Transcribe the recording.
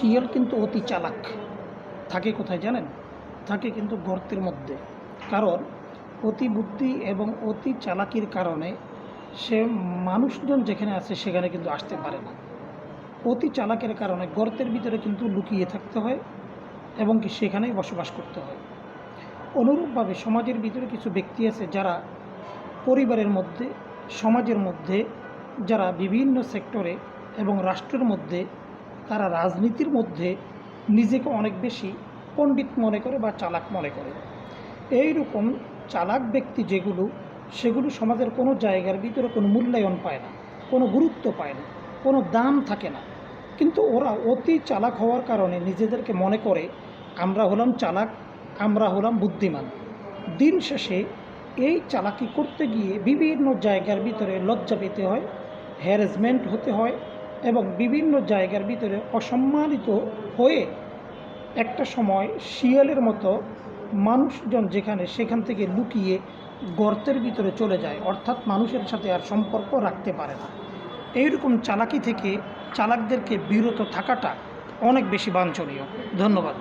শিয়াল কিন্তু অতি চালাক। থাকে কোথায় জানেন? থাকে কিন্তু গর্তের মধ্যে। কারণ অতি বুদ্ধি এবং অতি চালাকির কারণে সে মানুষজন যেখানে আছে সেখানে কিন্তু আসতে পারে না। অতি চালাকের কারণে গর্তের ভিতরে কিন্তু লুকিয়ে থাকতে হয় এবং কি সেখানেই বসবাস করতে হয়। অনুরূপভাবে সমাজের ভিতরে কিছু ব্যক্তি আছে যারা পরিবারের মধ্যে, সমাজের মধ্যে, যারা বিভিন্ন সেক্টরে এবং রাষ্ট্রের মধ্যে, তারা রাজনীতির মধ্যে নিজেকে অনেক বেশি পণ্ডিত মনে করে বা চালাক মনে করে। এই রকম চালাক ব্যক্তি সেগুলো সমাজের কোনো জায়গার ভিতরে কোনো মূল্যায়ন পায় না, কোনো গুরুত্ব পায় না, কোনো দাম থাকে না। কিন্তু ওরা অতি চালাক হওয়ার কারণে নিজেদেরকে মনে করে আমরা হলাম চালাক, আমরা হলাম বুদ্ধিমান। দিন শেষে এই চালাকি করতে গিয়ে বিভিন্ন জায়গার ভিতরে লজ্জা পেতে হয়, হ্যারাসমেন্ট হতে হয় এবং বিভিন্ন জায়গার ভিতরে অসম্মানিত হয়ে একটা সময় শিয়ালের মতো মানুষজন যেখানে সেখান থেকে লুকিয়ে গর্তের ভিতরে চলে যায়, অর্থাৎ মানুষের সাথে আর সম্পর্ক রাখতে পারে না। এইরকম চালাকি থেকে চালাকদেরকে বিরত থাকাটা অনেক বেশি বাঞ্ছনীয়। ধন্যবাদ।